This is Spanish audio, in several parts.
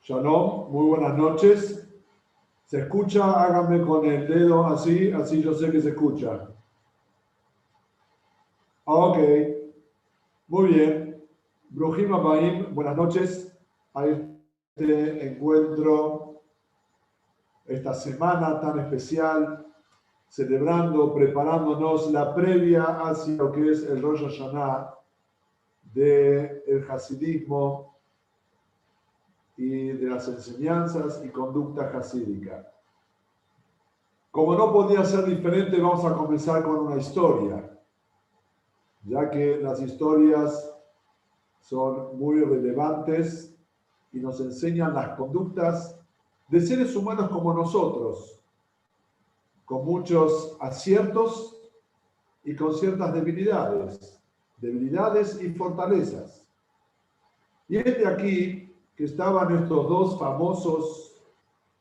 Shalom, muy buenas noches. ¿Se escucha? Háganme con el dedo así yo sé que se escucha. Ok, muy bien. Brujim Abaim, buenas noches a este encuentro, esta semana tan especial, celebrando, preparándonos la previa hacia lo que es el Rosh Hashanah del Hasidismo y de las enseñanzas y conducta hasídica. Como no podía ser diferente, vamos a comenzar con una historia, ya que las historias son muy relevantes y nos enseñan las conductas de seres humanos como nosotros, con muchos aciertos y con ciertas debilidades y fortalezas. Y es de aquí que estaban estos dos famosos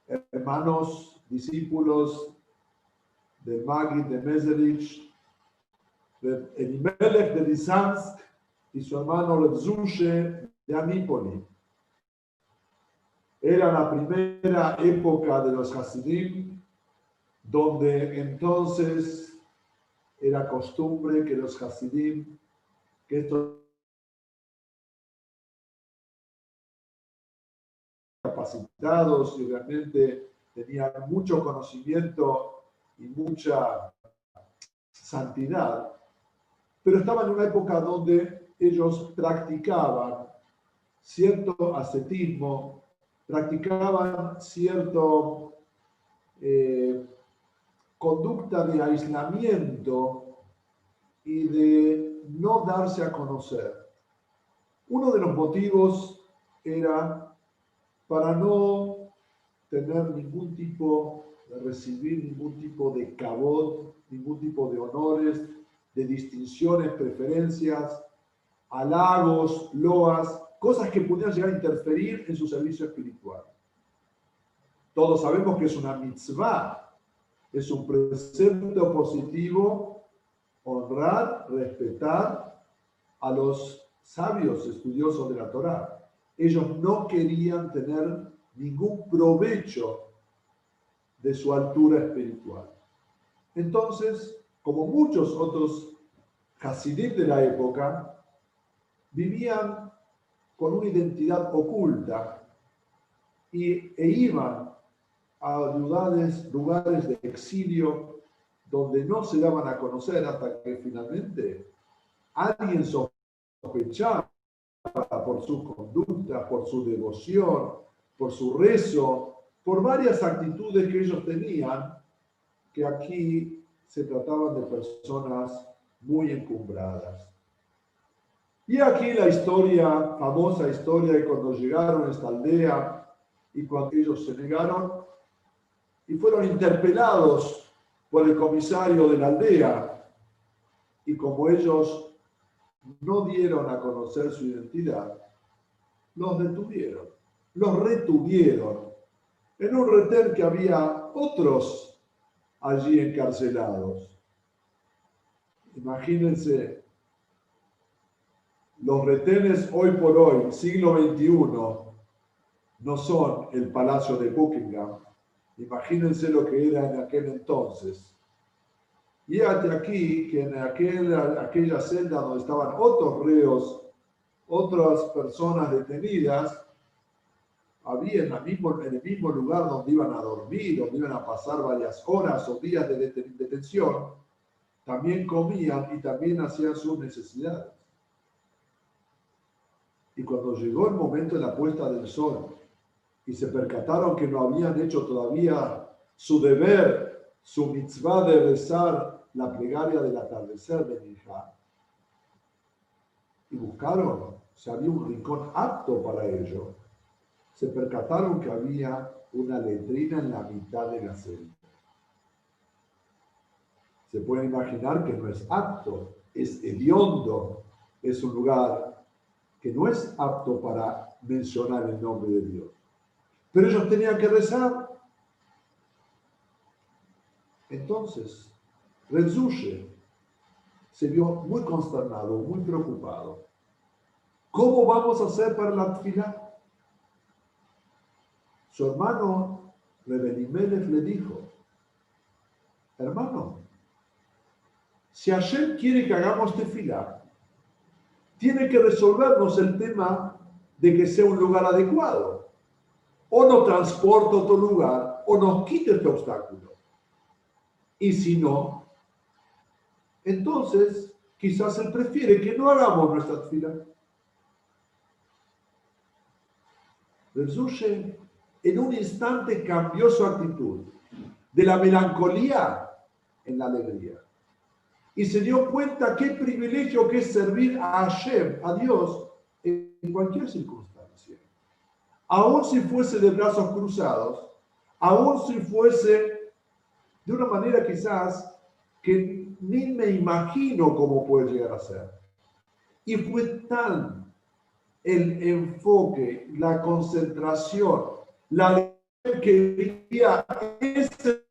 hermanos, discípulos del Maggid de Mezerich, Elimelech de Lizansk y su hermano Reb Zushe de Anípoli. Era la primera época de los Hasidim, donde entonces era costumbre que los Hasidim, que estos capacitados y realmente tenían mucho conocimiento y mucha santidad, pero estaban en una época donde ellos practicaban cierto ascetismo, practicaban cierto conducta de aislamiento y de no darse a conocer. Uno de los motivos era para no tener ningún tipo de recibir ningún tipo de kavod, ningún tipo de honores, de distinciones, preferencias, halagos, loas, cosas que pudieran llegar a interferir en su servicio espiritual. Todos sabemos que es una mitzvah, es un precepto positivo honrar, respetar a los sabios estudiosos de la Torá. Ellos no querían tener ningún provecho de su altura espiritual. Entonces, como muchos otros hasidim de la época, vivían con una identidad oculta e iban a lugares de exilio donde no se daban a conocer hasta que finalmente alguien sospechaba por sus conductas, por su devoción, por su rezo, por varias actitudes que ellos tenían, que aquí se trataban de personas muy encumbradas. Y aquí la historia, famosa historia de cuando llegaron a esta aldea y cuando ellos se negaron y fueron interpelados por el comisario de la aldea, y como ellos no dieron a conocer su identidad, los detuvieron, los retuvieron en un retén que había otros allí encarcelados. Imagínense, los retenes hoy por hoy, siglo XXI, no son el Palacio de Buckingham. Imagínense lo que era en aquel entonces. Y hasta aquí que en aquella celda donde estaban otros reos, otras personas detenidas, había en el mismo lugar donde iban a dormir, donde iban a pasar varias horas o días de detención, también comían y también hacían sus necesidades. Y cuando llegó el momento de la puesta del sol y se percataron que no habían hecho todavía su deber, su mitzvah de rezar la plegaria del atardecer de Minjá, y buscaron si había un rincón apto para ello, se percataron que había una letrina en la mitad de la celda. Se pueden imaginar que no es apto, es hediondo, es un lugar que no es apto para mencionar el nombre de Dios. Pero ellos tenían que rezar. Entonces, Reb Zushe se vio muy consternado, muy preocupado. ¿Cómo vamos a hacer para la tefilá? Su hermano Rebelimelech le dijo, hermano, si Hashem quiere que hagamos tefilá, tiene que resolvernos el tema de que sea un lugar adecuado. O nos transporta a otro lugar, o nos quita este obstáculo. Y si no, entonces quizás él prefiere que no hagamos nuestra tefilá. Reb Zushe en un instante cambió su actitud de la melancolía en la alegría. Y se dio cuenta qué privilegio que es servir a Hashem, a Dios, en cualquier circunstancia. Aún si fuese de brazos cruzados, aún si fuese de una manera quizás que ni me imagino cómo puede llegar a ser. Y fue tan el enfoque, la concentración, la alegría que quería ese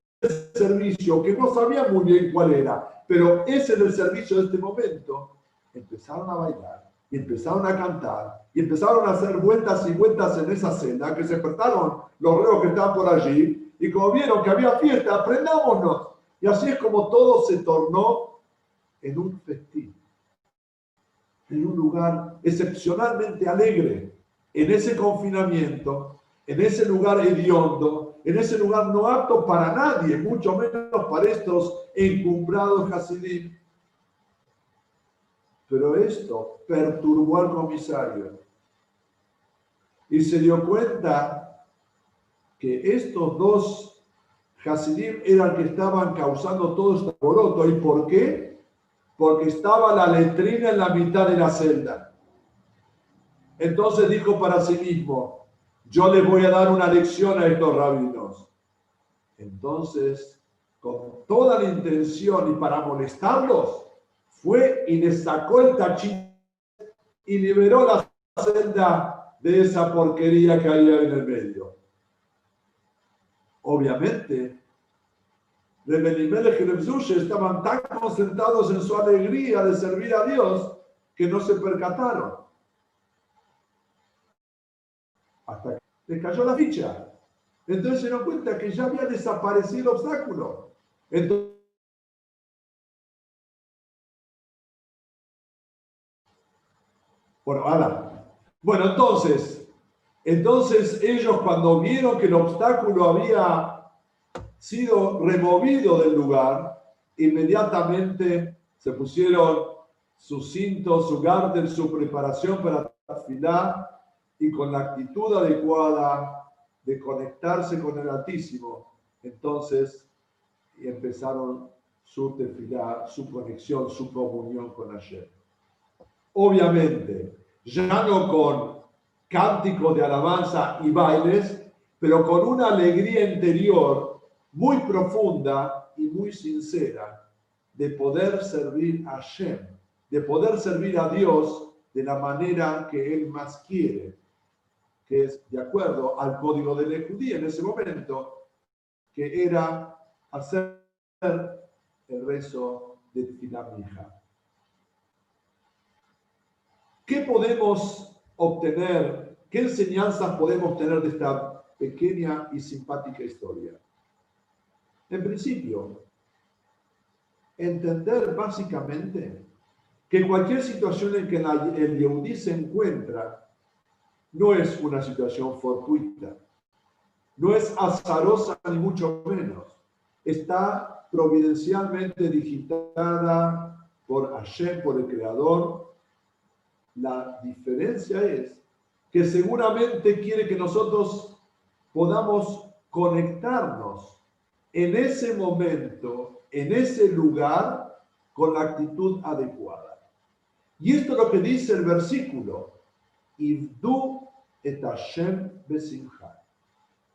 servicio, que no sabía muy bien cuál era, pero ese era el servicio de este momento, empezaron a bailar, y empezaron a cantar, y empezaron a hacer vueltas y vueltas en esa cena, que se despertaron los reos que estaban por allí, y como vieron que había fiesta, aprendámonos. Y así es como todo se tornó en un festín, en un lugar excepcionalmente alegre, en ese confinamiento, en ese lugar hediondo, en ese lugar no apto para nadie, mucho menos para estos encumbrados Hasidim. Pero esto perturbó al comisario y se dio cuenta que estos dos Hasidim eran que estaban causando todo este alboroto. ¿Y por qué? Porque estaba la letrina en la mitad de la celda. Entonces dijo para sí mismo, yo le voy a dar una lección a estos rabinos. Entonces, con toda la intención y para molestarlos, fue y le sacó el tachito y liberó la celda de esa porquería que había en el medio. Obviamente, Reb Elimelech y Reb Zushe estaban tan concentrados en su alegría de servir a Dios que no se percataron. Hasta que les cayó la ficha. Entonces se dieron cuenta que ya había desaparecido el obstáculo. Entonces, entonces ellos cuando vieron que el obstáculo había sido removido del lugar, inmediatamente se pusieron sus cintos, su gártel, su preparación para tefilá y con la actitud adecuada de conectarse con el Altísimo. Entonces empezaron su tefilá, su conexión, su comunión con Hashem. Obviamente, ya no con cánticos de alabanza y bailes, pero con una alegría interior muy profunda y muy sincera de poder servir a Hashem, de poder servir a Dios de la manera que Él más quiere, que es de acuerdo al código de la judía en ese momento, que era hacer el rezo de Tfilah Minja. ¿Qué podemos obtener? ¿Qué enseñanzas podemos tener de esta pequeña y simpática historia? En principio, entender básicamente que cualquier situación en que el Yehudí se encuentra no es una situación fortuita, no es azarosa ni mucho menos. Está providencialmente digitada por Hashem, por el Creador. La diferencia es que seguramente quiere que nosotros podamos conectarnos en ese momento, en ese lugar, con la actitud adecuada. Y esto es lo que dice el versículo. Ivdu et Hashem besimcha.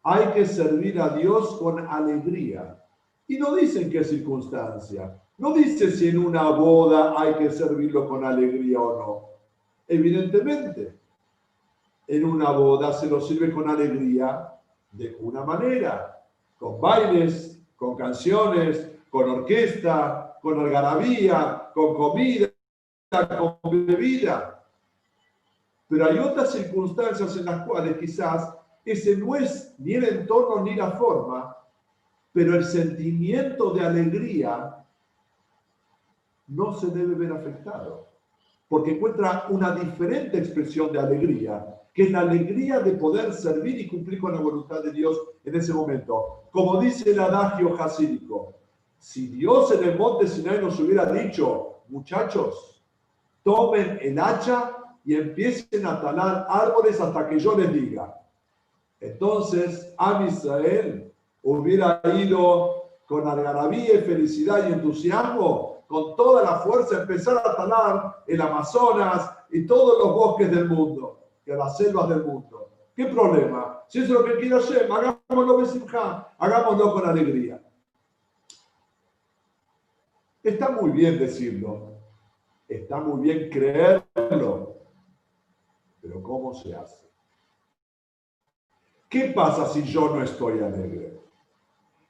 Hay que servir a Dios con alegría. Y no dice en qué circunstancia. No dice si en una boda hay que servirlo con alegría o no. Evidentemente, en una boda se lo sirve con alegría de una manera, con bailes, con canciones, con orquesta, con algarabía, con comida, con bebida. Pero hay otras circunstancias en las cuales quizás ese no es ni el entorno ni la forma, pero el sentimiento de alegría no se debe ver afectado, porque encuentra una diferente expresión de alegría, que es la alegría de poder servir y cumplir con la voluntad de Dios en ese momento. Como dice el adagio jasídico, si Dios en el monte Sinai nos hubiera dicho, muchachos, tomen el hacha y empiecen a talar árboles hasta que yo les diga. Entonces, Am Israel hubiera ido con algarabía y felicidad y entusiasmo, con toda la fuerza, empezar a talar el Amazonas y todos los bosques del mundo, y a las selvas del mundo. ¿Qué problema? Si eso es lo que quiero hacer, hagámoslo besimjá, hagámoslo con alegría. Está muy bien decirlo, está muy bien creerlo, pero ¿cómo se hace? ¿Qué pasa si yo no estoy alegre?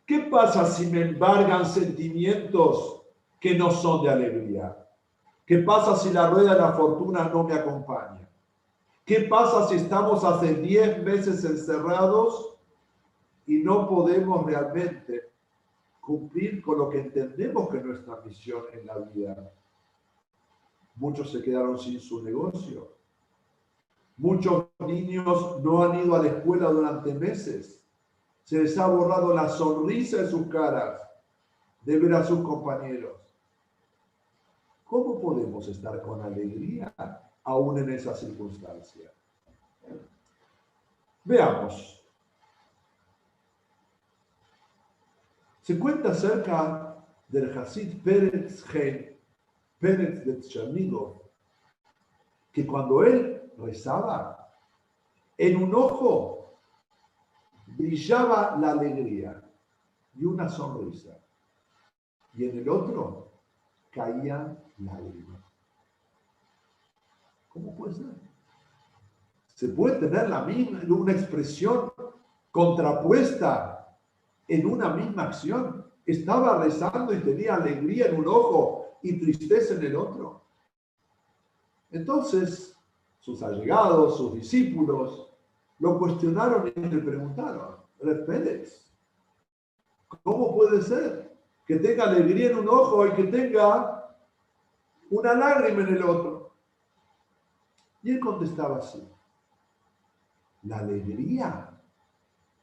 ¿Qué pasa si me embargan sentimientos que no son de alegría? ¿Qué pasa si la rueda de la fortuna no me acompaña? ¿Qué pasa si estamos hace 10 meses encerrados y no podemos realmente cumplir con lo que entendemos que es nuestra misión en la vida? Muchos se quedaron sin su negocio. Muchos niños no han ido a la escuela durante meses. Se les ha borrado la sonrisa de sus caras de ver a sus compañeros. ¿Cómo podemos estar con alegría aún en esa circunstancia? Veamos. Se cuenta acerca del Hasid Pérez de Tchernígov, que cuando él rezaba, en un ojo brillaba la alegría y una sonrisa, y en el otro caían lágrimas. ¿Cómo puede ser? Se puede tener la misma, una expresión contrapuesta en una misma acción. Estaba rezando y tenía alegría en un ojo y tristeza en el otro. Entonces, sus allegados, sus discípulos, lo cuestionaron y le preguntaron, Pérez, ¿cómo puede ser que tenga alegría en un ojo y que tenga una lágrima en el otro? Y él contestaba así, la alegría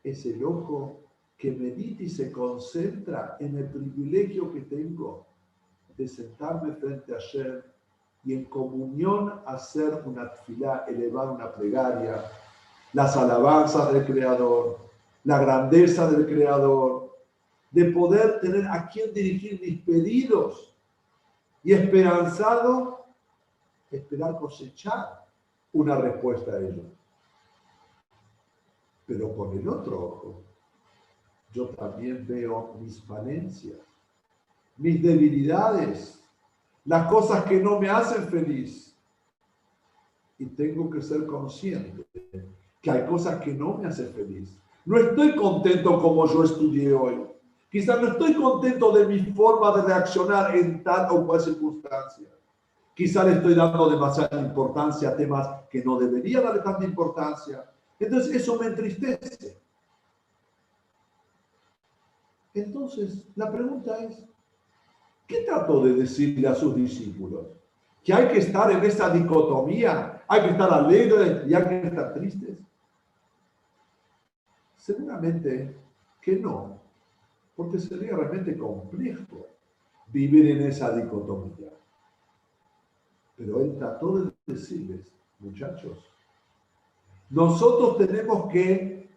es el ojo que medita y se concentra en el privilegio que tengo de sentarme frente a Hashem y en comunión hacer una tefilá, elevar una plegaria, las alabanzas del Creador, la grandeza del Creador, de poder tener a quien dirigir mis pedidos y esperanzado, esperar cosechar una respuesta a ello. Pero con el otro ojo, yo también veo mis falencias, mis debilidades, las cosas que no me hacen feliz. Y tengo que ser consciente que hay cosas que no me hacen feliz. No estoy contento como yo estudié hoy. Quizás no estoy contento de mi forma de reaccionar en tal o cual circunstancia. Quizás le estoy dando demasiada importancia a temas que no debería darle tanta importancia. Entonces eso me entristece. Entonces la pregunta es, ¿qué trató de decirle a sus discípulos? ¿Que hay que estar en esa dicotomía? ¿Hay que estar alegres y hay que estar tristes? Seguramente que no, porque sería realmente complejo vivir en esa dicotomía. Pero él trató de decirles, muchachos, nosotros tenemos que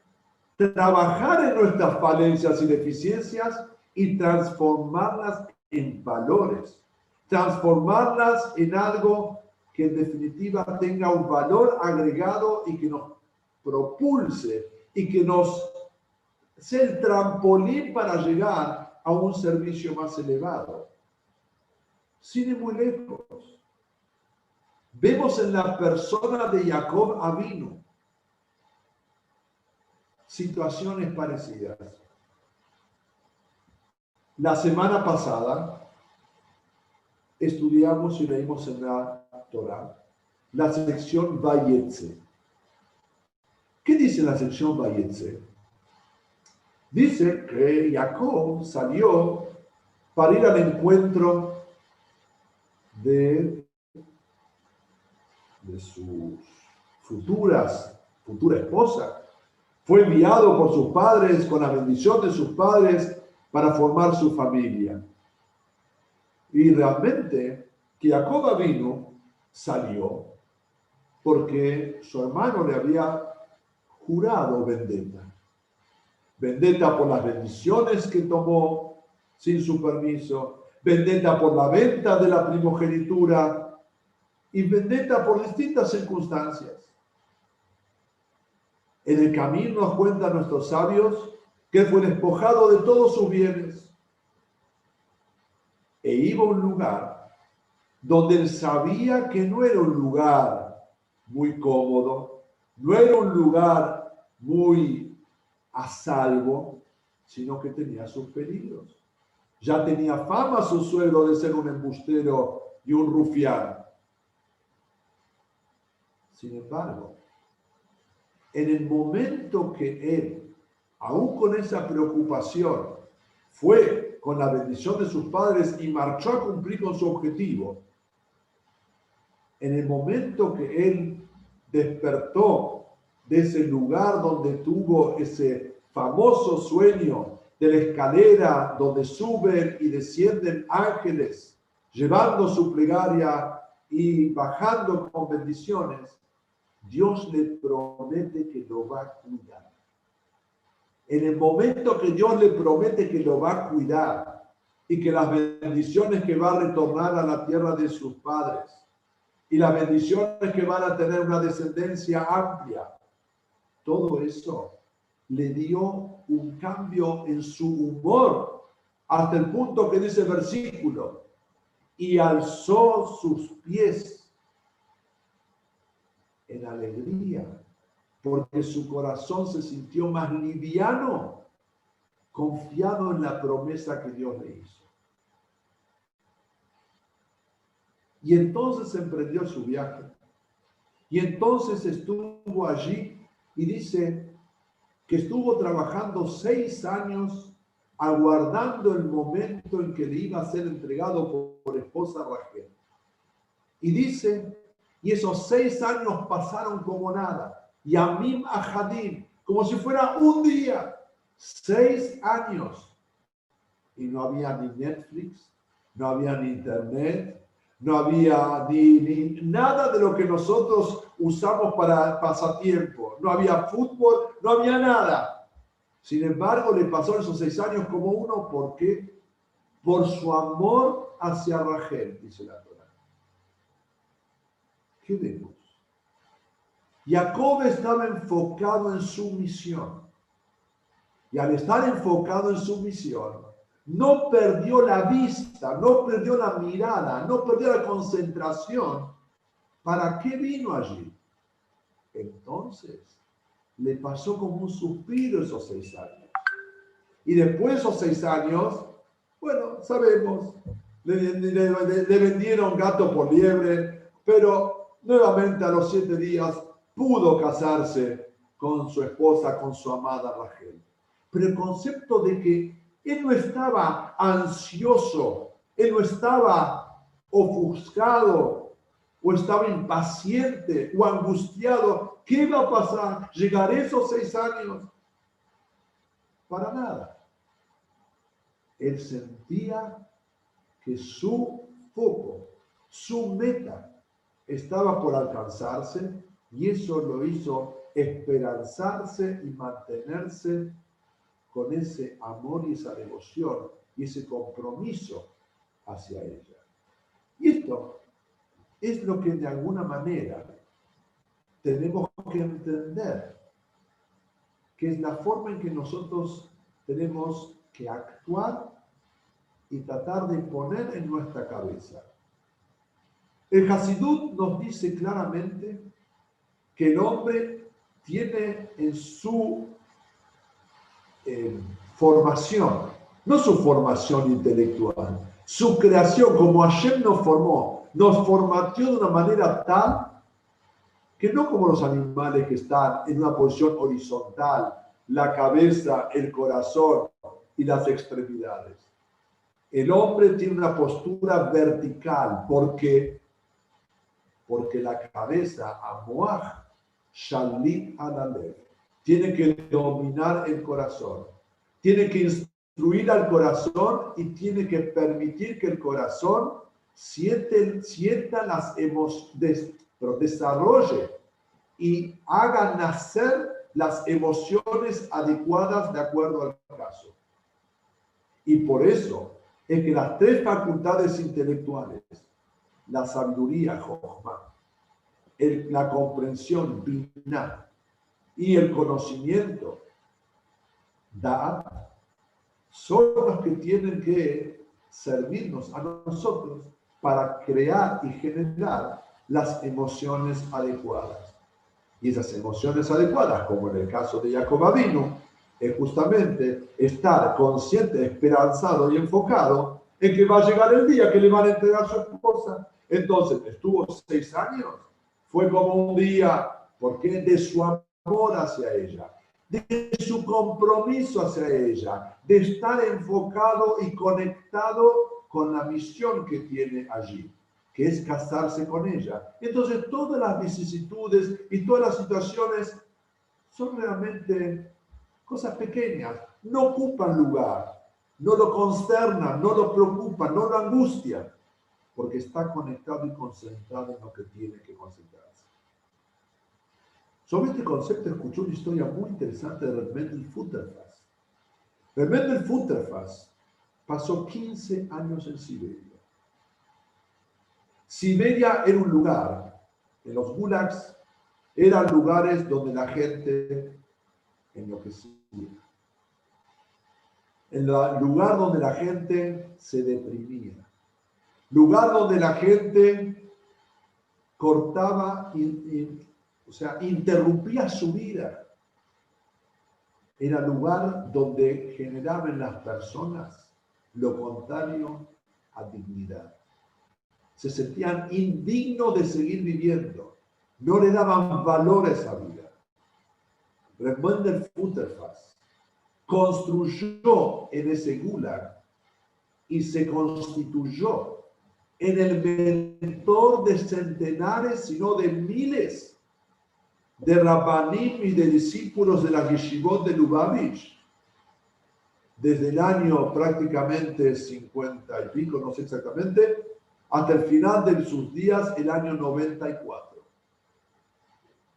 trabajar en nuestras falencias y deficiencias y transformarlas en valores, transformarlas en algo que en definitiva tenga un valor agregado y que nos propulse y que nos sea el trampolín para llegar a un servicio más elevado. Sin ir muy lejos, vemos en la persona de Jacob Avinu situaciones parecidas. La semana pasada estudiamos y leímos en la Torá la sección Vayetze. ¿Qué dice la sección Vayetze? Dice que Jacob salió para ir al encuentro de su futura esposa. Fue enviado por sus padres, con la bendición de sus padres, para formar su familia. Y realmente, que Jacob vino, salió, porque su hermano le había jurado vendetta. Vendetta por las bendiciones que tomó sin su permiso, vendetta por la venta de la primogenitura y vendetta por distintas circunstancias. En el camino nos cuentan nuestros sabios que fue despojado de todos sus bienes e iba a un lugar donde él sabía que no era un lugar muy cómodo, no era un lugar muy a salvo, sino que tenía sus peligros. Ya tenía fama su suegro de ser un embustero y un rufián. Sin embargo, en el momento que él, aún con esa preocupación, fue con la bendición de sus padres y marchó a cumplir con su objetivo, en el momento que él despertó de ese lugar donde tuvo ese famoso sueño de la escalera donde suben y descienden ángeles, llevando su plegaria y bajando con bendiciones, Dios le promete que lo va a cuidar. En el momento que Dios le promete que lo va a cuidar y que las bendiciones que va a retornar a la tierra de sus padres y las bendiciones que van a tener una descendencia amplia, todo eso le dio un cambio en su humor, hasta el punto que dice el versículo, y alzó sus pies en alegría, porque su corazón se sintió más liviano, confiado en la promesa que Dios le hizo. Y entonces emprendió su viaje. Y entonces estuvo allí y dice que estuvo trabajando 6 años aguardando el momento en que le iba a ser entregado por esposa Rachel. Y dice, y esos 6 años pasaron como nada. Yamim Ahadim, como si fuera un día. 6 años. Y no había ni Netflix, no había ni internet, no había ni nada de lo que nosotros usamos para pasatiempo. No había fútbol, no había nada. Sin embargo, le pasó esos 6 años como uno. ¿Por qué? Por su amor hacia Rachel, dice la Torá. ¿Qué vemos? Jacob estaba enfocado en su misión. Y al estar enfocado en su misión, no perdió la vista, no perdió la mirada, no perdió la concentración. ¿Para qué vino allí? Entonces, le pasó como un suspiro esos 6 años. Y después de esos 6 años, bueno, sabemos, le vendieron gato por liebre, pero nuevamente a los 7 días pudo casarse con su esposa, con su amada Rachel. Pero el concepto de que él no estaba ansioso, él no estaba ofuscado, o estaba impaciente o angustiado. ¿Qué va a pasar? ¿Llegaré esos 6 años? Para nada. Él sentía que su foco, su meta, estaba por alcanzarse, y eso lo hizo esperanzarse y mantenerse con ese amor y esa devoción y ese compromiso hacia ella. Y esto es lo que de alguna manera tenemos que entender, que es la forma en que nosotros tenemos que actuar y tratar de poner en nuestra cabeza. El Hasidut nos dice claramente que el hombre tiene en su formación, no su formación intelectual, su creación, como Hashem nos formó, nos formateó de una manera tal que no como los animales que están en una posición horizontal, la cabeza, el corazón y las extremidades. El hombre tiene una postura vertical. ¿Por qué? Porque la cabeza, Amoaj, Shalit Alalev, tiene que dominar el corazón. Tiene que instruir al corazón y tiene que permitir que el corazón sienta las emociones, pero desarrolle y haga nacer las emociones adecuadas de acuerdo al caso. Y por eso es que las tres facultades intelectuales, la sabiduría, Jochma, la comprensión, Binah, y el conocimiento, Da'at, son los que tienen que servirnos a nosotros para crear y generar las emociones adecuadas. Y esas emociones adecuadas, como en el caso de Jacob Avinu, es justamente estar consciente, esperanzado y enfocado en que va a llegar el día que le van a entregar a su esposa. Entonces, estuvo 6 años. Fue como un día, porque de su amor hacia ella, de su compromiso hacia ella, de estar enfocado y conectado con la misión que tiene allí, que es casarse con ella. Entonces, todas las vicisitudes y todas las situaciones son realmente cosas pequeñas, no ocupan lugar, no lo consternan, no lo preocupan, no lo angustian, porque está conectado y concentrado en lo que tiene que concentrarse. Sobre este concepto escuché una historia muy interesante de Reb Mendel Futterfass. Reb Mendel Futterfass pasó 15 años en Siberia. Siberia era un lugar, en los gulags, eran lugares donde la gente enloquecía. En el lugar donde la gente se deprimía. Lugar donde la gente cortaba, o sea, interrumpía su vida. Era lugar donde generaban las personas lo contrario a dignidad. Se sentían indignos de seguir viviendo. No le daban valor a esa vida. Reb Mendel Futterfass construyó en ese gulag y se constituyó en el mentor de centenares, sino de miles de rabbanim y de discípulos de la yeshivot de Lubavitch, desde el año prácticamente 50 y pico, no sé exactamente, hasta el final de sus días, el año 94.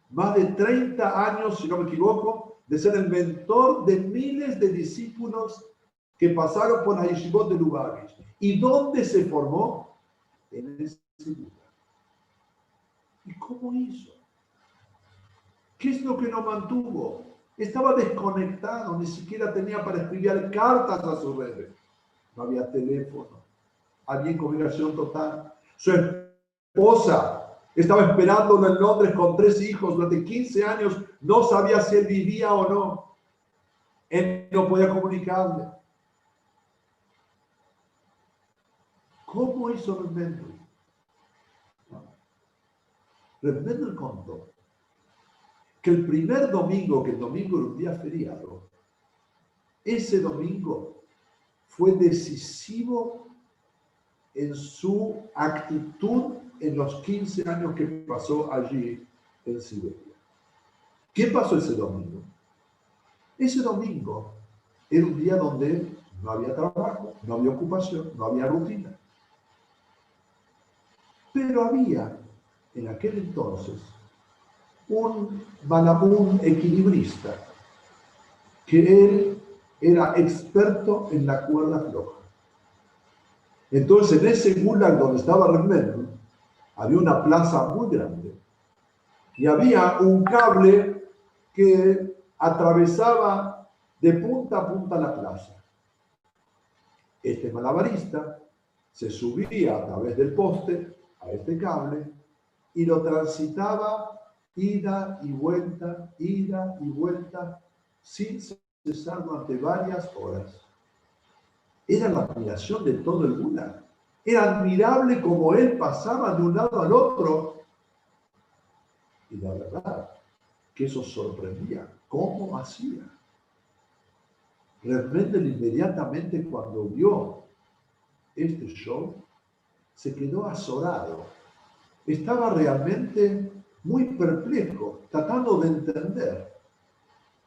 Más de 30 años, si no me equivoco, de ser el mentor de miles de discípulos que pasaron por la yeshivot de Lubavitch. ¿Y dónde se formó? En ese lugar. ¿Y cómo hizo? ¿Qué es lo que lo mantuvo? Estaba desconectado, ni siquiera tenía para escribir cartas a su red. No había teléfono, había incomunicación total. Su esposa estaba esperándolo en Londres con 3 hijos durante 15 años, no sabía si él vivía o no. Él no podía comunicarle. ¿Cómo hizo Reb Mendel? Reb Mendel contó que el primer domingo, que el domingo era un día feriado, ese domingo fue decisivo en su actitud en los 15 años que pasó allí en Siberia. ¿Qué pasó ese domingo? Ese domingo era un día donde no había trabajo, no había ocupación, no había rutina. Pero había en aquel entonces un equilibrista, que él era experto en la cuerda floja. Entonces, en ese gulag donde estaba Reb Mendel, había una plaza muy grande y había un cable que atravesaba de punta a punta la plaza. Este malabarista se subía a través del poste a este cable y lo transitaba ida y vuelta, sin cesar durante varias horas. Era la admiración de todo el gulag. Era admirable como él pasaba de un lado al otro Y la verdad que eso sorprendía. ¿Cómo hacía? Realmente inmediatamente cuando vio este show, se quedó azorado. Estaba realmente muy perplejo, tratando de entender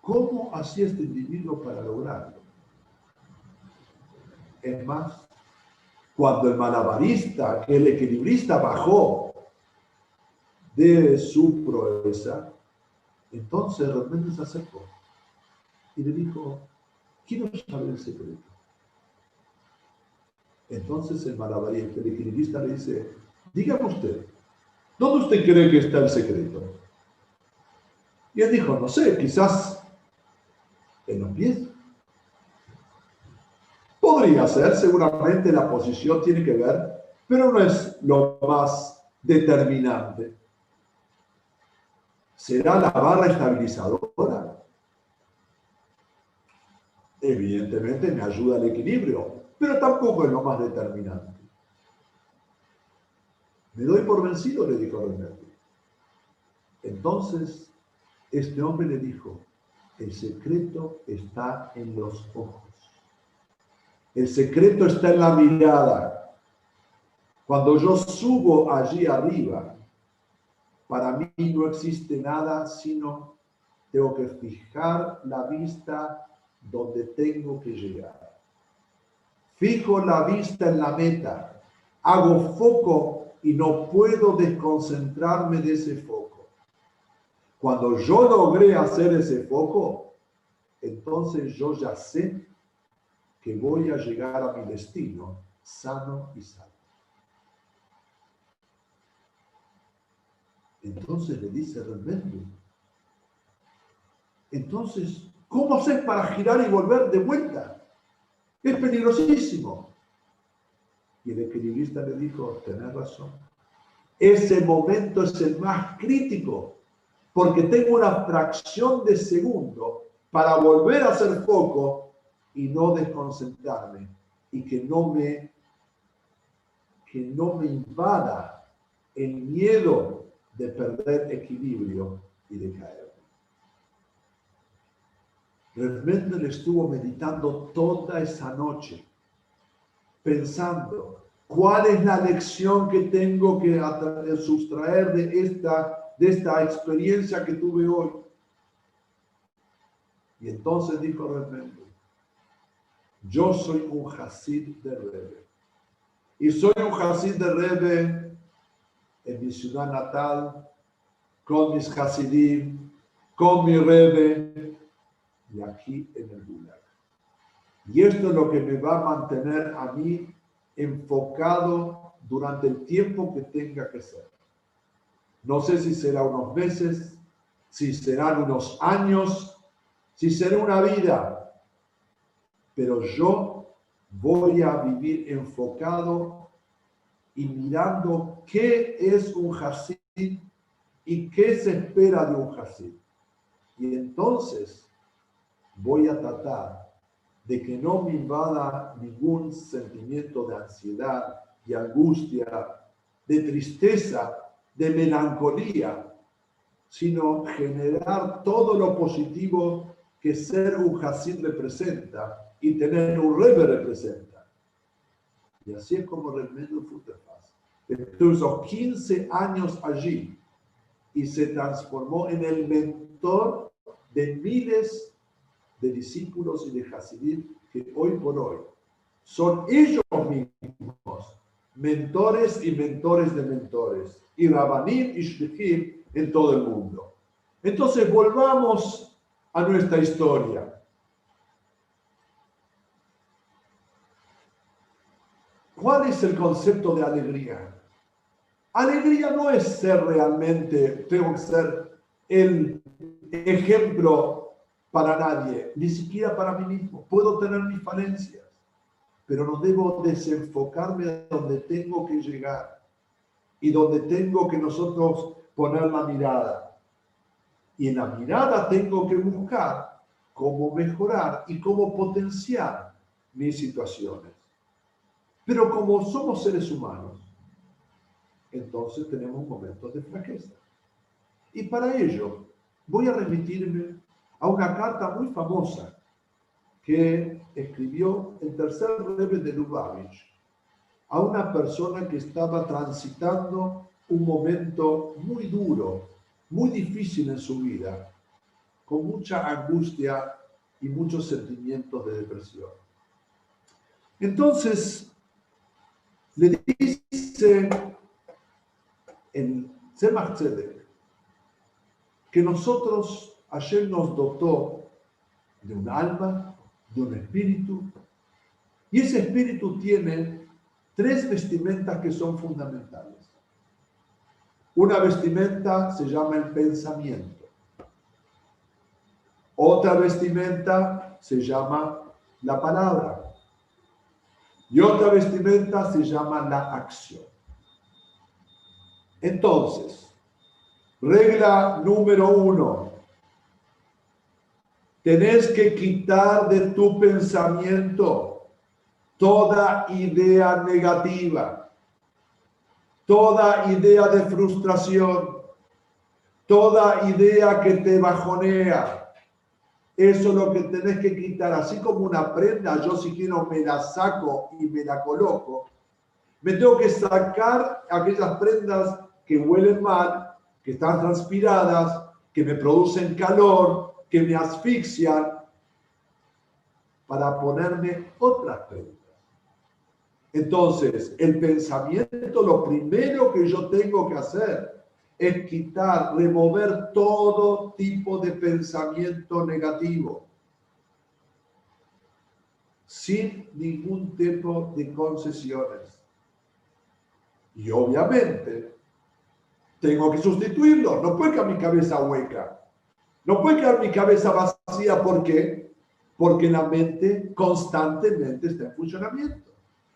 cómo hacía este individuo para lograrlo. Es más, cuando el malabarista, el equilibrista bajó de su proeza, entonces realmente se acercó y le dijo, quiero saber el secreto. Entonces el malabarista, el equilibrista le dice, dígame usted, ¿dónde usted cree que está el secreto? Y él dijo, no sé, quizás en los pies. Podría ser, seguramente la posición tiene que ver, pero no es lo más determinante. ¿Será la barra estabilizadora? Evidentemente me ayuda al equilibrio, pero tampoco es lo más determinante. Me doy por vencido, le dijo René. Entonces, este hombre le dijo, el secreto está en los ojos. El secreto está en la mirada. Cuando yo subo allí arriba, para mí no existe nada, sino tengo que fijar la vista donde tengo que llegar. Fijo la vista en la meta. Hago foco y no puedo desconcentrarme de ese foco. Cuando yo logré hacer ese foco, entonces yo ya sé que voy a llegar a mi destino sano y salvo. Entonces le dice realmente, entonces, ¿cómo haces para girar y volver de vuelta? Es peligrosísimo. Y el equilibrista le dijo, tenés razón. Ese momento es el más crítico, porque tengo una fracción de segundo para volver a hacer foco y no desconcentrarme y que no me invada el miedo de perder equilibrio y de caer. Realmente le estuvo meditando toda esa noche, pensando cuál es la lección que tengo que sustraer de esta experiencia que tuve hoy. Y entonces dijo realmente, yo soy un Hasid de Rebbe. Y soy un Hasid de Rebbe en mi ciudad natal, con mis Hasidim, con mi Rebbe, y aquí en el Gulag. Y esto es lo que me va a mantener a mí enfocado durante el tiempo que tenga que ser. No sé si será unos meses, si serán unos años, si será una vida, pero yo voy a vivir enfocado y mirando qué es un Hasid y qué se espera de un Hasid. Y entonces voy a tratar de que no me invada ningún sentimiento de ansiedad, de angustia, de tristeza, de melancolía, sino generar todo lo positivo que ser un Hasid representa y tener un Rebbe representa. Y así es como realmente fue fácil. Estuvo 15 años allí y se transformó en el mentor de miles de discípulos y de Hasidim que hoy por hoy son ellos mismos mentores y mentores de mentores y Rabanim y Shlichim en todo el mundo. Entonces volvamos a nuestra historia. ¿Cuál es el concepto de alegría? Alegría no es ser realmente, tengo que ser el ejemplo para nadie, ni siquiera para mí mismo. Puedo tener mis falencias, pero no debo desenfocarme a donde tengo que llegar y donde tengo que nosotros poner la mirada. Y en la mirada tengo que buscar cómo mejorar y cómo potenciar mis situaciones. Pero como somos seres humanos, entonces tenemos momentos de flaqueza. Y para ello voy a remitirme a una carta muy famosa que escribió el tercer Rebbe de Lubavitch a una persona que estaba transitando un momento muy duro, muy difícil en su vida, con mucha angustia y muchos sentimientos de depresión. Entonces, le dice en Tzemach Tzedek que nosotros, Hashem nos dotó de un alma, de un espíritu, y ese espíritu tiene tres vestimentas que son fundamentales. Una vestimenta se llama el pensamiento. Otra vestimenta se llama la palabra. Y otra vestimenta se llama la acción. Entonces, regla número 1. Tenés que quitar de tu pensamiento toda idea negativa, toda idea de frustración, toda idea que te bajonea. Eso es lo que tenés que quitar. Así como una prenda, yo si quiero me la saco y me la coloco, me tengo que sacar aquellas prendas que huelen mal, que están transpiradas, que me producen calor, que me asfixian, para ponerme otras prendas. Entonces, el pensamiento, lo primero que yo tengo que hacer es quitar, remover todo tipo de pensamiento negativo, sin ningún tipo de concesiones. Y obviamente, tengo que sustituirlo. No puede quedar mi cabeza hueca. No puede quedar mi cabeza vacía. ¿Por qué? Porque la mente constantemente está en funcionamiento.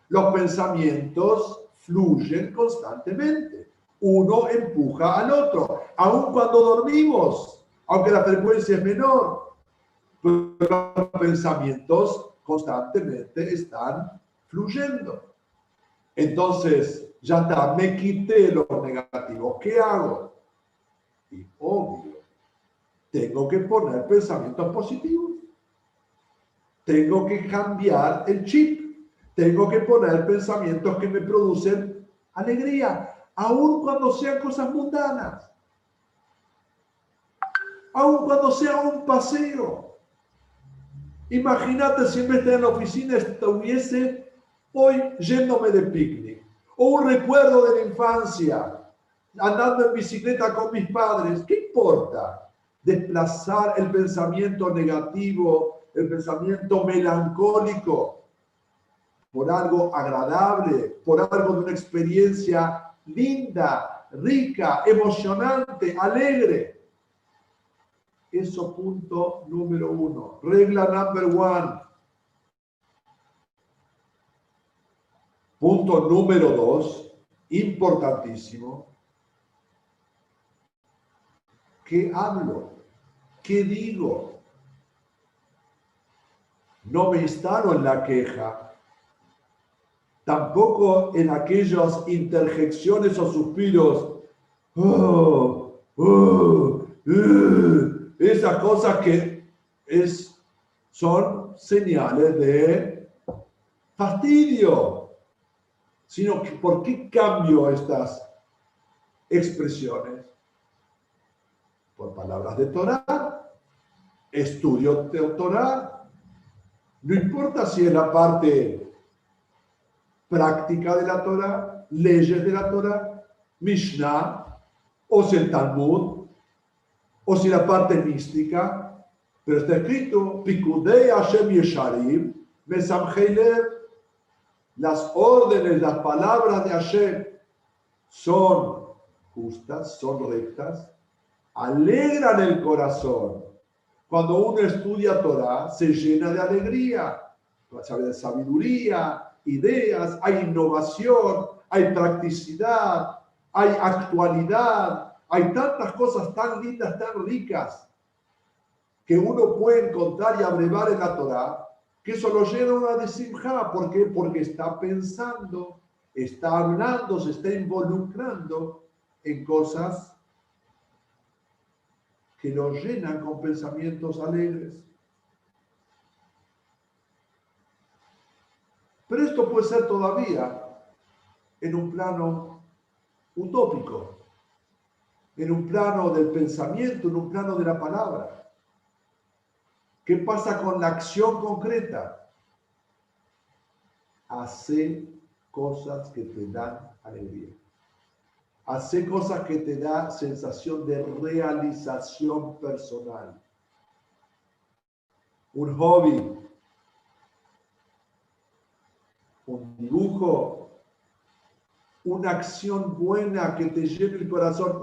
Los pensamientos fluyen constantemente. Uno empuja al otro. Aun cuando dormimos, aunque la frecuencia es menor, pues los pensamientos constantemente están fluyendo. Entonces, ya está, me quité lo negativo. ¿Qué hago? Y obvio, tengo que poner pensamientos positivos. Tengo que cambiar el chip. Tengo que poner pensamientos que me producen alegría, aun cuando sean cosas mundanas. Aun cuando sea un paseo. Imagínate si en vez de en la oficina estuviese hoy yéndome de picnic. O un recuerdo de la infancia, andando en bicicleta con mis padres. ¿Qué importa? Desplazar el pensamiento negativo, el pensamiento melancólico, por algo agradable, por algo de una experiencia linda, rica, emocionante, alegre. Eso punto número 1. Regla number 1. Punto número 2, importantísimo. ¿Qué hablo? ¿Qué digo? No me instalo en la queja. Tampoco en aquellas interjecciones o suspiros. Esas cosas que son señales de fastidio. Sino que, ¿por qué cambio estas expresiones? Por palabras de Torah, estudio de Torah. No importa si es la parte práctica de la Torah, leyes de la Torah, Mishnah, o si el Talmud, o si la parte mística, pero está escrito, Pikudei Hashem Yesharim, Mesamchei Lev. Las órdenes, las palabras de Hashem son justas, son rectas, alegran el corazón. Cuando uno estudia Torah, se llena de alegría, de sabiduría, ideas, hay innovación, hay practicidad, hay actualidad, hay tantas cosas tan lindas, tan ricas, que uno puede encontrar y abrevar en la Torah, que eso lo llena de simjá. ¿Por qué? Porque está pensando, está hablando, se está involucrando en cosas que lo llenan con pensamientos alegres. Pero esto puede ser todavía en un plano utópico, en un plano del pensamiento, en un plano de la palabra. ¿Qué pasa con la acción concreta? Hace cosas que te dan alegría. Hace cosas que te dan sensación de realización personal. Un hobby, un dibujo, una acción buena que te llene el corazón.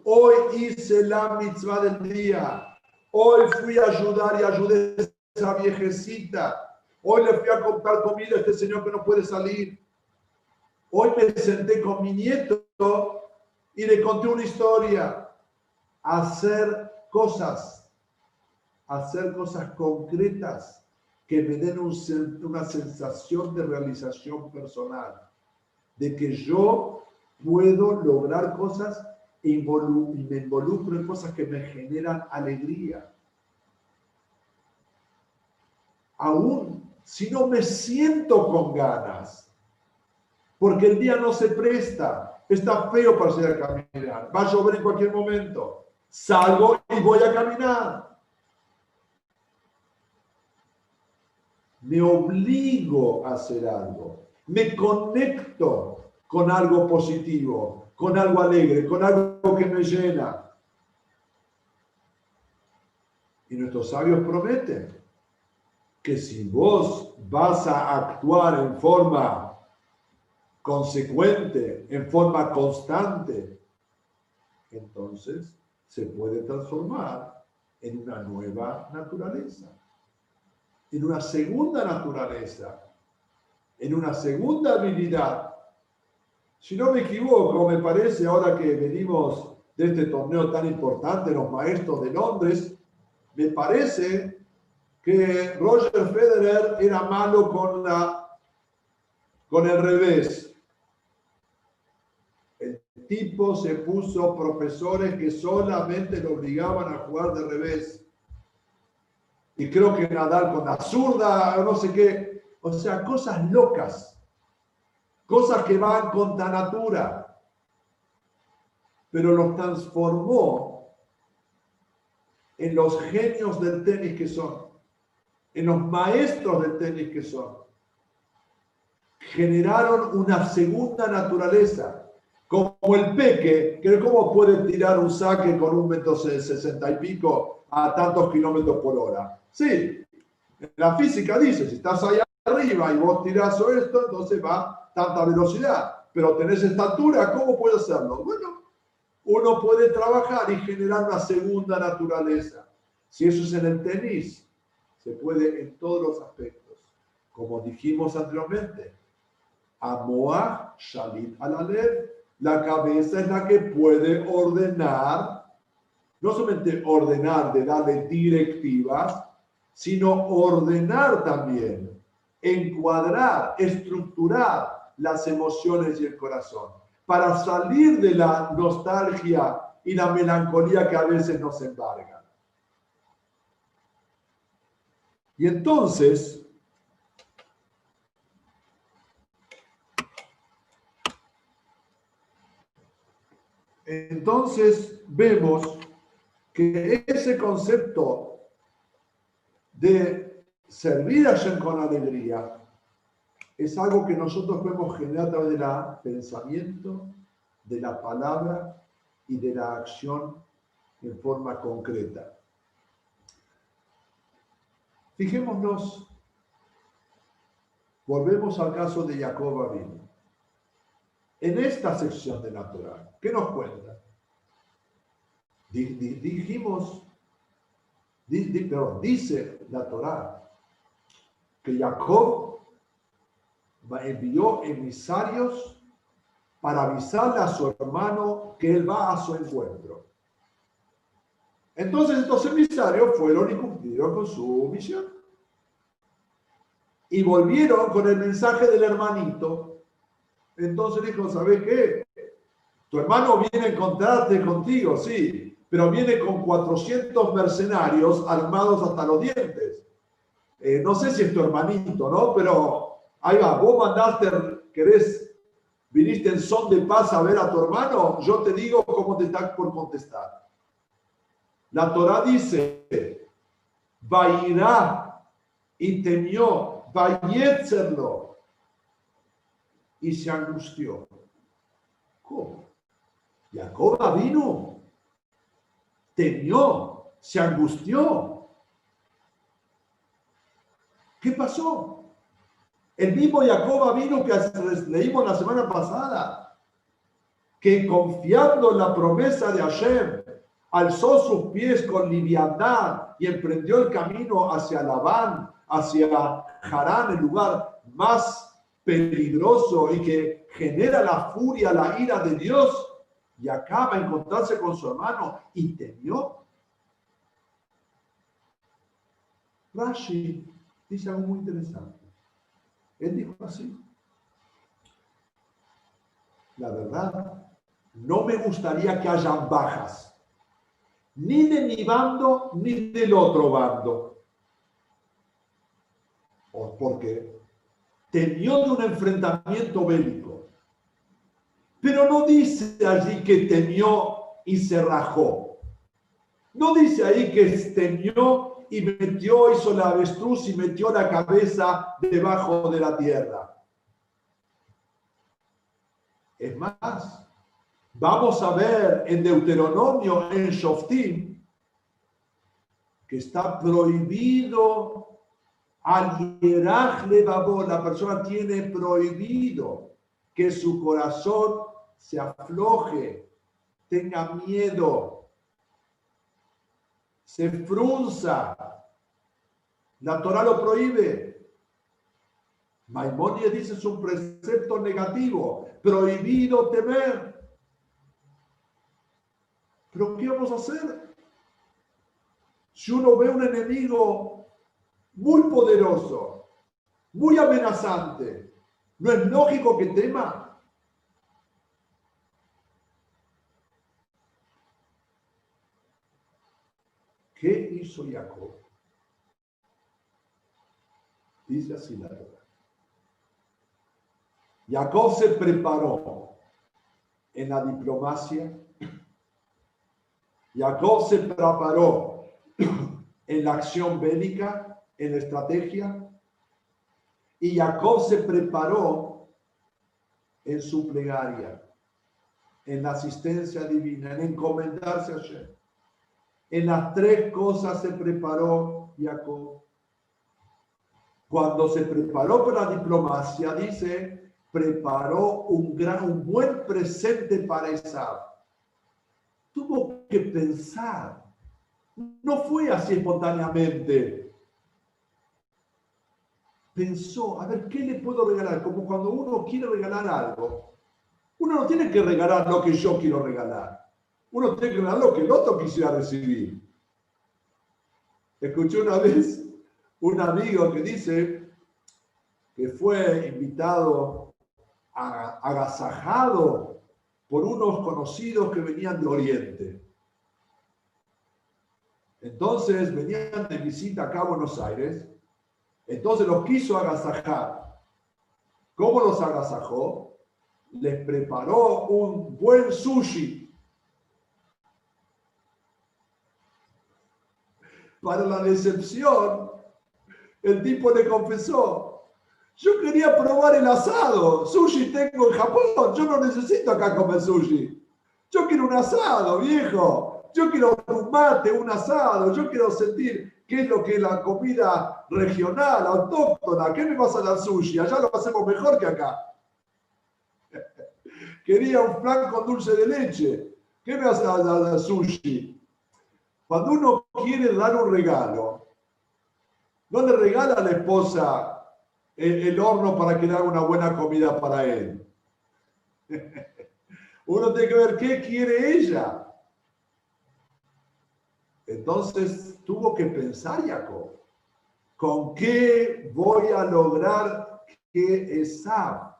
Hoy hice la mitzvah del día. Hoy fui a ayudar y ayudé a esa viejecita. Hoy le fui a comprar comida a este señor que no puede salir. Hoy me senté con mi nieto y le conté una historia. Hacer cosas concretas que me den una sensación de realización personal, de que yo puedo lograr cosas y me involucro en cosas que me generan alegría. Aún si no me siento con ganas, porque el día no se presta, está feo para salir a caminar, va a llover en cualquier momento, salgo y voy a caminar. Me obligo a hacer algo, me conecto con algo positivo, con algo alegre, con algo que me llena. Y nuestros sabios prometen que si vos vas a actuar en forma consecuente, en forma constante, entonces se puede transformar en una nueva naturaleza, en una segunda naturaleza, en una segunda habilidad. Si no me equivoco, me parece, ahora que venimos de este torneo tan importante, los maestros de Londres, me parece que Roger Federer era malo con el revés. El tipo se puso profesores que solamente lo obligaban a jugar de revés. Y creo que Nadal con la zurda, no sé qué. O sea, cosas locas. Cosas que van contra natura. Pero los transformó en los genios del tenis que son. En los maestros del tenis que son. Generaron una segunda naturaleza. Como el Peque, que cómo puede tirar un saque con 1,60 m y pico a tantos kilómetros por hora. Sí, la física dice, si estás allá arriba y vos tirás esto, entonces va a tanta velocidad. Pero tenés esta altura, ¿cómo puede hacerlo? Bueno, uno puede trabajar y generar una segunda naturaleza. Si eso es en el tenis, se puede en todos los aspectos. Como dijimos anteriormente, Amoah Shalit Alalev. La cabeza es la que puede ordenar, no solamente ordenar de darle directivas, sino ordenar también, encuadrar, estructurar las emociones y el corazón, para salir de la nostalgia y la melancolía que a veces nos embargan. Y entonces, vemos que ese concepto de servir a Hashem con alegría es algo que nosotros podemos generar a través del pensamiento, de la palabra y de la acción en forma concreta. Fijémonos, volvemos al caso de Jacob Avinu. En esta sección de la Torá, ¿qué nos cuenta? Dice la Torá que Jacob envió emisarios para avisarle a su hermano que él va a su encuentro. Entonces estos emisarios fueron y cumplieron con su misión. Y volvieron con el mensaje del hermanito. Entonces dijo, ¿sabes qué? Tu hermano viene a encontrarte contigo, sí, pero viene con 400 mercenarios armados hasta los dientes. No sé si es tu hermanito, ¿no? Pero ahí va, vos mandaste, viniste en son de paz a ver a tu hermano, yo te digo cómo te está por contestar. La Torá dice, Vairá, y temió, Vayetzerlo, y se angustió. ¿Cómo? Jacob vino, temió, se angustió. ¿Qué pasó? El mismo Jacob vino que leímos la semana pasada, que confiando en la promesa de Hashem, alzó sus pies con liviandad y emprendió el camino hacia Labán, hacia Harán, el lugar más peligroso y que genera la furia, la ira de Dios, y acaba de encontrarse con su hermano y temió. Rashi dice algo muy interesante. Él dijo así: la verdad, no me gustaría que hayan bajas, ni de mi bando, ni del otro bando. Porque temió de un enfrentamiento bélico. Pero no dice allí que temió y se rajó. No dice ahí que temió y hizo la avestruz y metió la cabeza debajo de la tierra. Es más, vamos a ver en Deuteronomio, en Shoftim, que está prohibido al Yeraj Levavó, la persona tiene prohibido que su corazón se afloje, tenga miedo, se frunza. La Torah lo prohíbe. Maimónides dice es un precepto negativo, prohibido temer. ¿Pero qué vamos a hacer? Si uno ve un enemigo muy poderoso, muy amenazante, ¿no es lógico que tema? ¿Qué hizo Jacob? Dice así la Torah. Jacob se preparó en la diplomacia. Jacob se preparó en la acción bélica, en la estrategia. Y Jacob se preparó en su plegaria, en la asistencia divina, en encomendarse a Hashem. En las tres cosas se preparó Jacob. Cuando se preparó para la diplomacia, dice, preparó un buen presente para Esaú. Tuvo que pensar. No fue así espontáneamente. Pensó, a ver, ¿qué le puedo regalar? Como cuando uno quiere regalar algo, uno no tiene que regalar lo que yo quiero regalar. Uno tiene que regalar lo que el otro quisiera recibir. Escuché una vez un amigo que dice que fue invitado, agasajado por unos conocidos que venían de Oriente. Entonces venían de visita acá a Buenos Aires. Entonces los quiso agasajar. ¿Cómo los agasajó? Les preparó un buen sushi. Para la decepción, el tipo le confesó: yo quería probar el asado. Sushi tengo en Japón. Yo no necesito acá comer sushi. Yo quiero un asado, viejo. Yo quiero un mate, un asado. Yo quiero sentir qué es lo que es la comida regional, autóctona. ¿Qué me vas a dar sushi? Allá lo hacemos mejor que acá. Quería un flan con dulce de leche. ¿Qué me vas a dar sushi? Cuando uno quiere dar un regalo, no le regala a la esposa el horno para que le haga una buena comida para él. Uno tiene que ver qué quiere ella. Entonces tuvo que pensar Jacob, ¿con qué voy a lograr que Esaú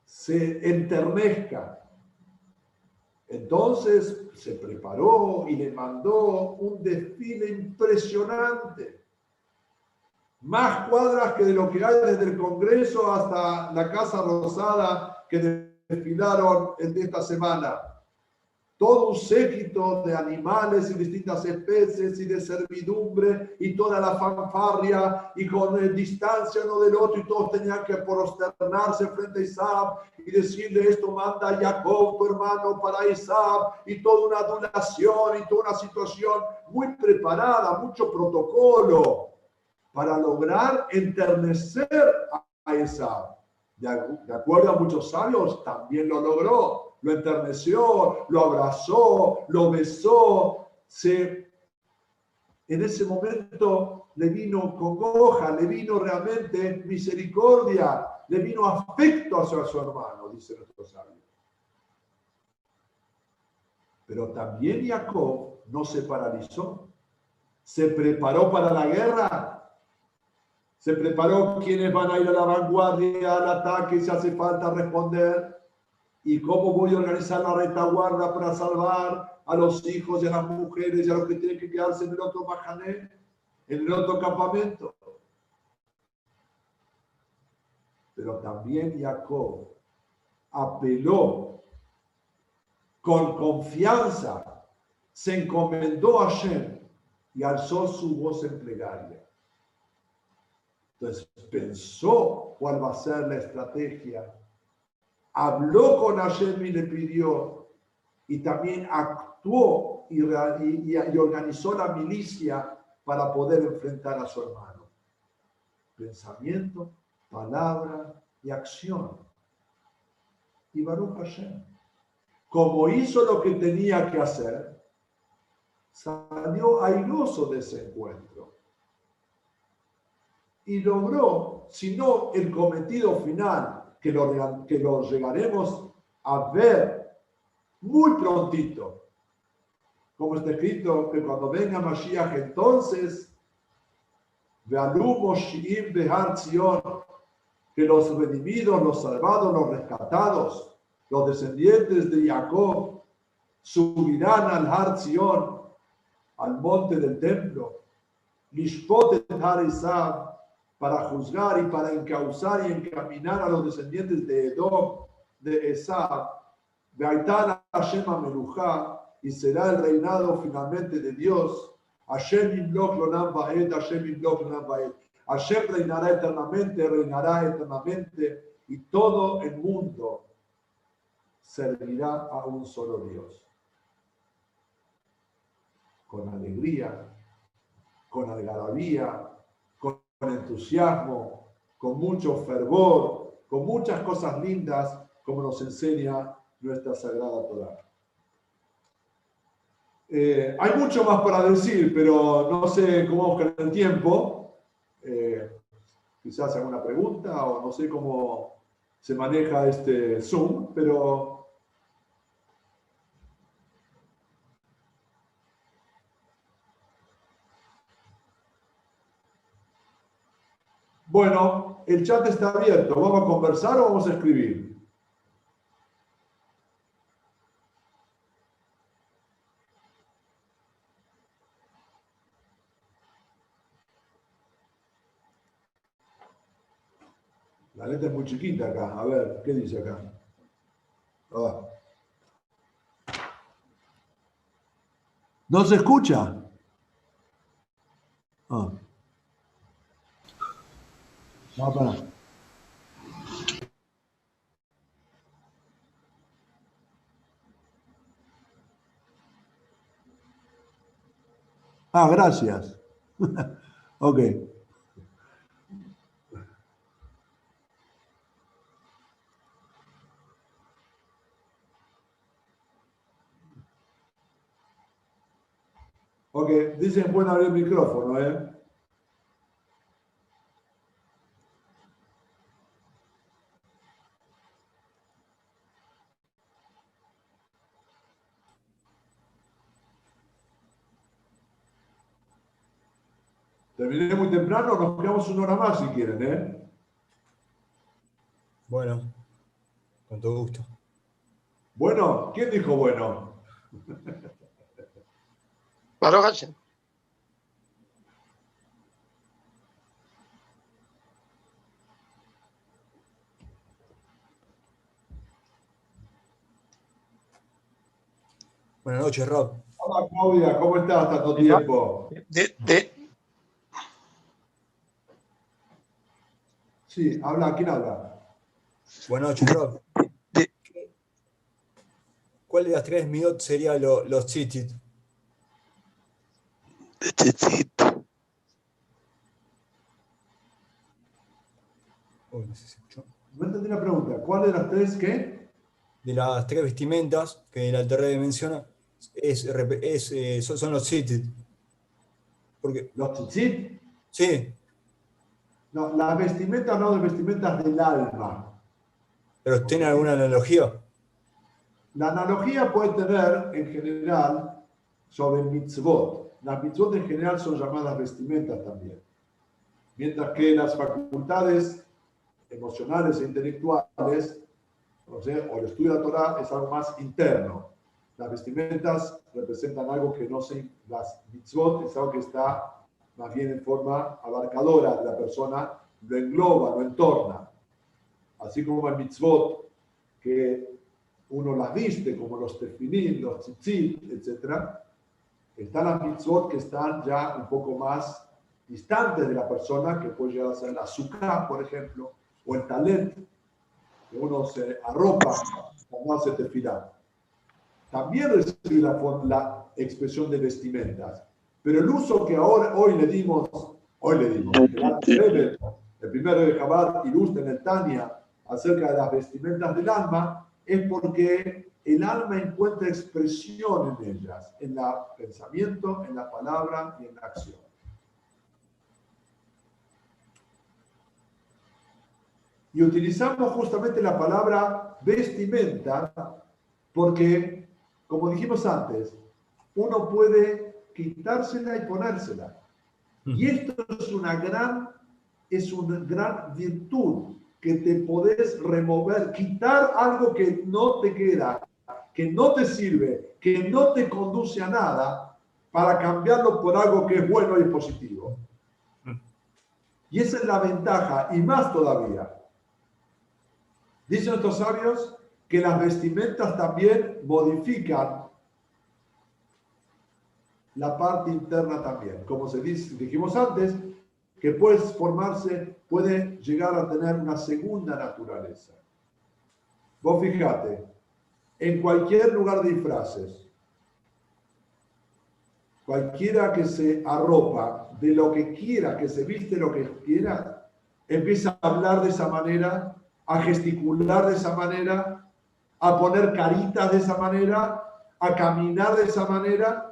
se enternezca? Entonces se preparó y le mandó un desfile impresionante. Más cuadras que de lo que hay desde el Congreso hasta la Casa Rosada que desfilaron en esta semana. Todo un séquito de animales y distintas especies y de servidumbre y toda la fanfarria y con distancia uno del otro y todos tenían que prosternarse frente a Isaac y decirle esto manda Jacob, tu hermano, para Isaac y toda una adulación y toda una situación muy preparada, mucho protocolo para lograr enternecer a Isaac. De acuerdo a muchos sabios, también lo logró. Lo enterneció, lo abrazó, lo besó. En ese momento le vino congoja, le vino realmente misericordia, le vino afecto hacia su hermano, dice nuestro sabio. Pero también Jacob no se paralizó. Se preparó para la guerra. Se preparó quienes van a ir a la vanguardia, al ataque, si hace falta responder. ¿Y cómo voy a organizar la retaguardia para salvar a los hijos y a las mujeres y a los que tienen que quedarse en el otro mahané, en el otro campamento? Pero también Jacob apeló con confianza, se encomendó a Hashem y alzó su voz en plegaria. Entonces pensó cuál va a ser la estrategia. Habló con Hashem y le pidió, y también actuó y organizó la milicia para poder enfrentar a su hermano. Pensamiento, palabra y acción. Y Baruch Hashem, como hizo lo que tenía que hacer, salió airoso de ese encuentro. Y logró, si no el cometido final, que lo llegaremos a ver muy prontito. Como está escrito, que cuando venga Mashiach, entonces, Ve'alu Moshiim Behar Zion, que los redimidos, los salvados, los rescatados, los descendientes de Jacob, subirán al Har Zion, al monte del templo, Lishpot et Har Esav, para juzgar y para encauzar y encaminar a los descendientes de Edom, de Esav, Beaitán Hashem Amelujá, y será el reinado finalmente de Dios. Hashem Imlok Lonam Baed, Hashem Imlok Lonam Baed. Hashem reinará eternamente, y todo el mundo servirá a un solo Dios. Con alegría, con algarabía, con entusiasmo, con mucho fervor, con muchas cosas lindas, como nos enseña nuestra Sagrada Torá. Hay mucho más para decir, pero no sé cómo vamos con el tiempo. Quizás alguna pregunta o no sé cómo se maneja este Zoom, pero... Bueno, el chat está abierto. ¿Vamos a conversar o vamos a escribir? La letra es muy chiquita acá. A ver, ¿qué dice acá? Ah. ¿No se escucha? Ah. No, para. Ah, gracias. Ok. Ok, dicen pueden abrir el micrófono, ¿eh? Terminé muy temprano, nos quedamos una hora más si quieren, ¿eh? Bueno, con todo gusto. Bueno, ¿quién dijo bueno? Baruch Hashem. Buenas noches, Rob. Hola, Claudia, ¿cómo estás tanto tiempo? Sí, habla, ¿quién habla? Buenas noches, Rob. ¿Cuál de las tres midot sería los tzitzit? Uy, no sé si escuchó. No entendí la pregunta. ¿Cuál de las tres qué? De las tres vestimentas que el Alter Rebbe menciona, son los tzitzit. Porque, ¿Los tzitzit? sí, No, las vestimentas no, de vestimentas del alma. pero ¿tiene alguna analogía? La analogía puede tener, en general, sobre mitzvot. Las mitzvot en general son llamadas vestimentas también. Mientras que las facultades emocionales e intelectuales, o el estudio de la Torah es algo más interno. Las vestimentas representan algo que no se... Las mitzvot es algo que está más bien en forma abarcadora de la persona, lo engloba, lo entorna. Así como hay mitzvot que uno las viste, como los tefilín, los tzitzit, etc. Están las mitzvot que están ya un poco más distantes de la persona, que puede llegar a ser la azúcar, por ejemplo, o el talent, que uno se arropa cuando hace tefilá. También recibe la expresión de vestimentas. Pero el uso que hoy le dimos, el primero de Chabad ilustra en el Tania acerca de las vestimentas del alma, es porque el alma encuentra expresión en ellas, en el pensamiento, en la palabra y en la acción. Y utilizamos justamente la palabra vestimenta porque, como dijimos antes, uno puede quitársela y ponérsela. Y esto es una gran virtud, que te podés remover, quitar algo que no te queda, que no te sirve, que no te conduce a nada, para cambiarlo por algo que es bueno y positivo. Y esa es la ventaja, y más todavía. Dicen nuestros sabios que las vestimentas también modifican la parte interna también. Como dijimos antes, que puede llegar a tener una segunda naturaleza. Vos fíjate, en cualquier lugar de disfraces, cualquiera que se arropa de lo que quiera, que se viste lo que quiera, empieza a hablar de esa manera, a gesticular de esa manera, a poner caritas de esa manera, a caminar de esa manera,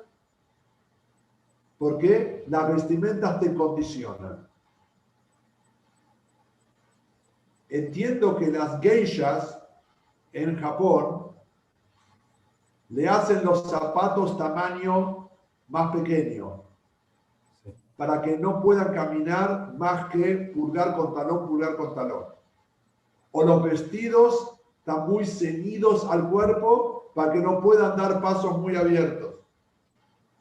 porque las vestimentas te condicionan. Entiendo que las geishas en Japón le hacen los zapatos tamaño más pequeño, para que no puedan caminar más que pulgar con talón. O los vestidos están muy ceñidos al cuerpo para que no puedan dar pasos muy abiertos.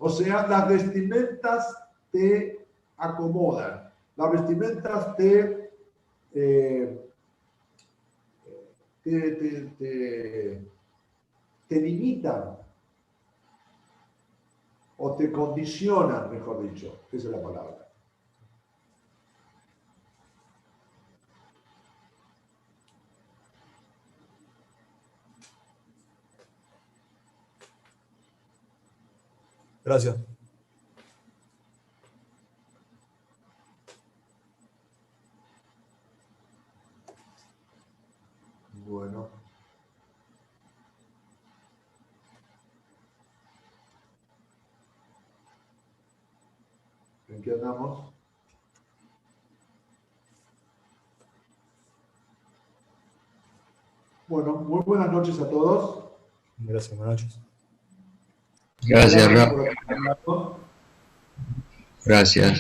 O sea, las vestimentas te acomodan, las vestimentas te limitan o te condicionan, mejor dicho, esa es la palabra. Gracias. Bueno. ¿En qué andamos? Bueno, muy buenas noches a todos. Gracias, buenas noches. Gracias, Gracias Rob. por acompañarnos. Gracias.